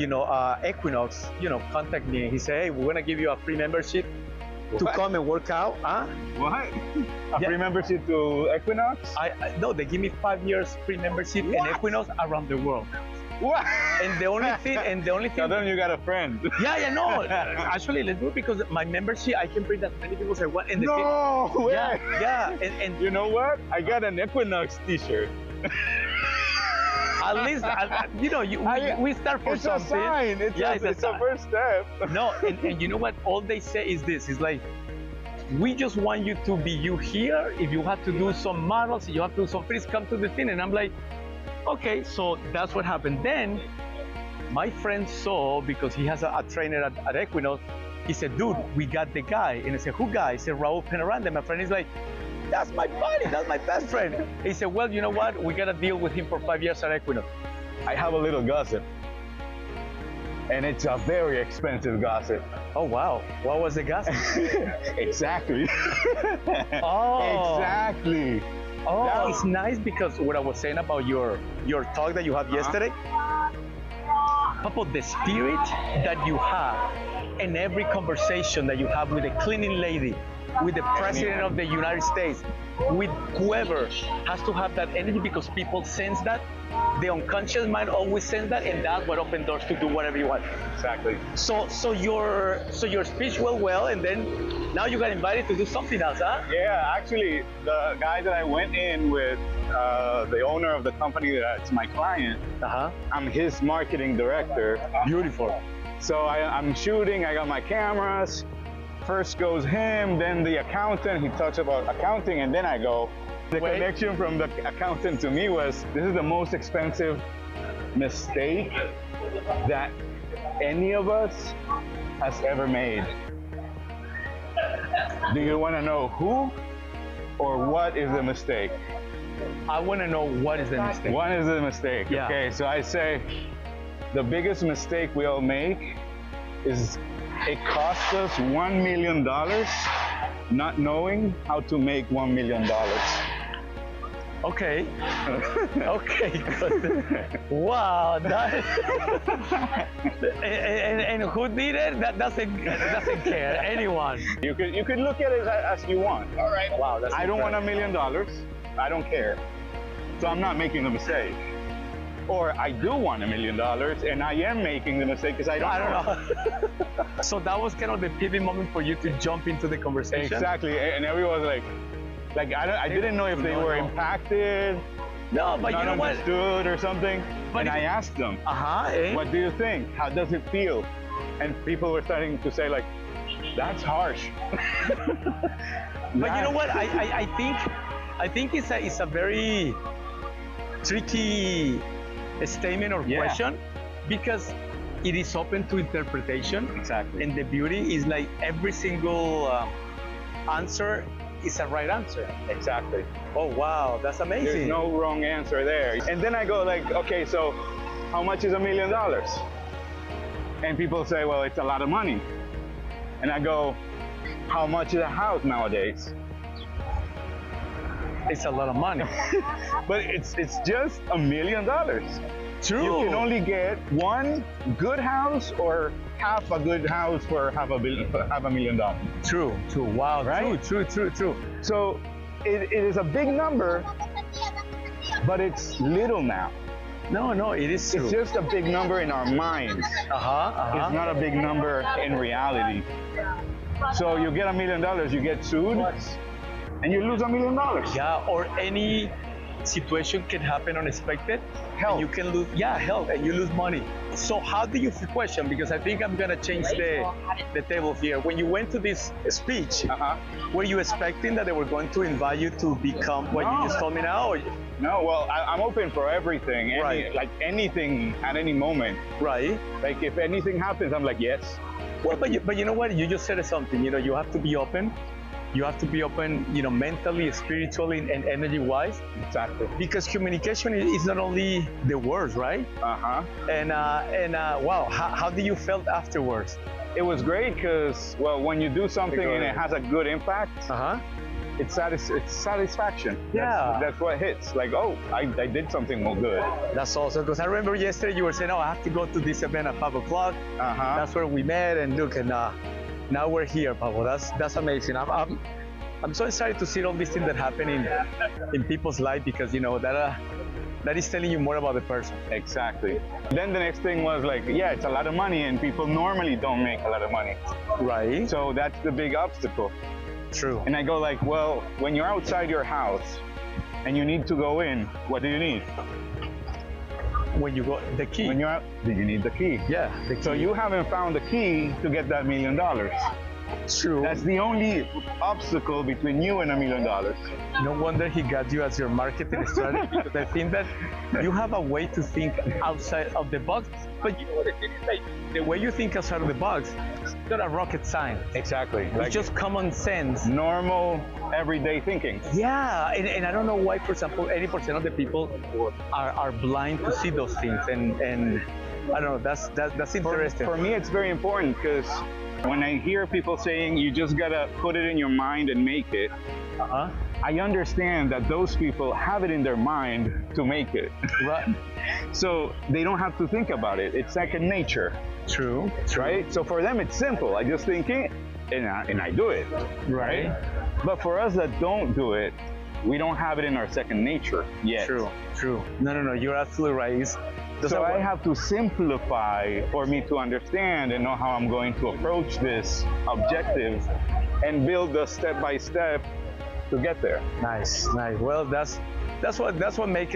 Equinox, contact me. And he said, hey, we're gonna give you a free membership to come and work out. Huh? What? A free membership to Equinox? No, they give me 5 years free membership in Equinox around the world. What? And the only thing, Tell them you got a friend. Yeah, no. Actually, let's do it because my membership, I can bring as many people as I want. And No way. Yeah. And you know what? I got an Equinox T-shirt. At least, we start for it's something. A sign. It's a first step. No, and you know what? All they say is this: it's like, we just want you to be you here. If you have to do some models, you have to do some, please come to the thing. And I'm like, okay, so that's what happened. Then my friend saw, because he has a trainer at Equinox, he said, dude, we got the guy. And I said, who guy? He said, Raul Penaranda. My friend is like, that's my buddy, that's my best friend. He said, well, you know what? We got to deal with him for 5 years at Equinox. I have a little gossip. And it's a very expensive gossip. Oh, wow. What was the gossip? Exactly. Oh. Exactly. Oh, it's nice because what I was saying about your talk that you had yesterday, Papa, the spirit that you have in every conversation that you have with a cleaning lady, with the president of the United States, with whoever, has to have that energy because people sense that. The unconscious mind always sense that, and that's what opens doors to do whatever you want. Exactly. So your speech went well, and then now you got invited to do something else, huh? Yeah, actually, the guy that I went in with, the owner of the company that's my client, I'm his marketing director. Beautiful. So I'm shooting, I got my cameras. First goes him, then the accountant. He talks about accounting, and then I go. The connection from the accountant to me was, this is the most expensive mistake that any of us has ever made. Do you want to know who or what is the mistake? I want to know what is the mistake. What is the mistake? Yeah. Okay, so I say the biggest mistake we all make is it costs us $1 million not knowing how to make $1 million. Okay. Okay. Good. Wow. And who did it? That doesn't care. Anyone. You could look at it as you want. All right. Wow. I don't want $1 million. I don't care. So I'm not making a mistake. Or I do want $1 million, and I am making the mistake because I don't know. So that was kind of the pivot moment for you to jump into the conversation. Exactly, and everyone was like I didn't know if they were impacted. No, but you know what? Understood or something. But and I asked them, eh? what do you think? How does it feel? And people were starting to say like, that's harsh. But you know what? I think it's a very tricky statement or question because it is open to interpretation. Exactly. And the beauty is like every single answer is a right answer. Exactly. Oh wow, that's amazing. There's no wrong answer there. And then I go like, okay, so how much is $1 million? And people say, well, it's a lot of money. And I go, how much is a house nowadays? It's a lot of money. But it's just $1 million. True. You can only get one good house or half a good house for half a $1 million. True. Wow. Right? True. So it is a big number, but it's little now. No, it is true. It's just a big number in our minds. It's not a big number in reality. So you get $1 million, you get sued, and you lose $1 million. Yeah, or any situation can happen unexpected. Health. And you can lose, health, and you lose money. So how do you question? Because I think I'm gonna change the table here. When you went to this speech, were you expecting that they were going to invite you to become what you just told me now? No, well, I'm open for everything. Like anything at any moment. Right. Like if anything happens, I'm like, yes. Well, but you know what? You just said something. You know, you have to be open. You have to be open, mentally, spiritually, and energy-wise. Exactly. Because communication is not only the words, right? And wow, how do you felt afterwards? It was great because, well, when you do something and it has a good impact, it's satisfaction. Yeah. That's what hits. Like, oh, I did something more good. That's awesome. Because I remember yesterday you were saying, oh, I have to go to this event at 5 o'clock. Uh-huh. That's where we met, and look, and now we're here, Pablo. That's amazing. I'm so excited to see all these things that happen in people's life, because you know that is telling you more about the person. Exactly. Then the next thing was like, yeah, it's a lot of money, and people normally don't make a lot of money. Right. So that's the big obstacle. True. And I go like, well, when you're outside your house and you need to go in, what do you need? When you go, the key. When you're out, do you need the key? Yeah, the key. So you haven't found the key to get that $1 million. True. That's the only obstacle between you and $1 million. No wonder he got you as your marketing strategy, because I think that you have a way to think outside of the box. But you know what it is, like the way you think outside of the box, it's not a rocket science. Exactly. It's just common sense. Normal, everyday thinking. Yeah, and I don't know why, for example, 80% of the people are blind to see those things, and I don't know. That's interesting. For me, it's very important, because when I hear people saying you just gotta put it in your mind and make it, I understand that those people have it in their mind to make it. Right. So they don't have to think about it. It's second nature. True. Right? So for them, it's simple. I just think it, and I do it. Right. But for us that don't do it, we don't have it in our second nature yet. True. No. You're absolutely right. So I have to simplify for me to understand and know how I'm going to approach this objective and build the step by step to get there. Nice. Well, that's what make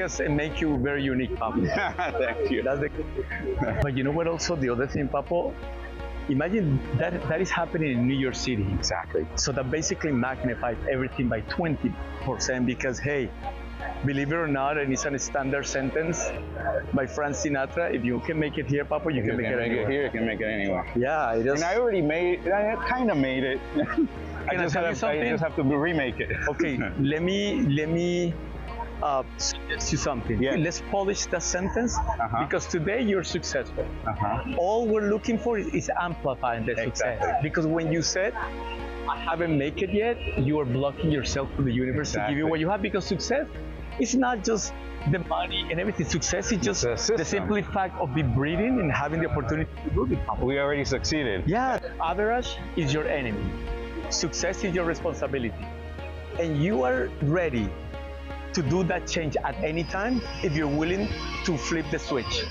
you very unique, Papo. Thank you. That's the. But you know what? Also, the other thing, Papo. Imagine that is happening in New York City. Exactly. So that basically magnifies everything by 20%, because hey, believe it or not, and it's a standard sentence by Frank Sinatra: if you can make it here, Papo, you can make it anywhere. Here, you can make it anywhere. Yeah, it is. And I kind of made it. I just have to remake it. Okay, let me suggest you something. Yeah. Let's polish that sentence, because today you're successful. All we're looking for is amplifying the success. Because when you said, I haven't made it yet, you are blocking yourself to the universe to give you what you have, because success is not just the money and everything. Success is just the simple fact of be breathing and having the opportunity to do it. We already succeeded. Yeah, average is your enemy. Success is your responsibility. And you are ready to do that change at any time if you're willing to flip the switch.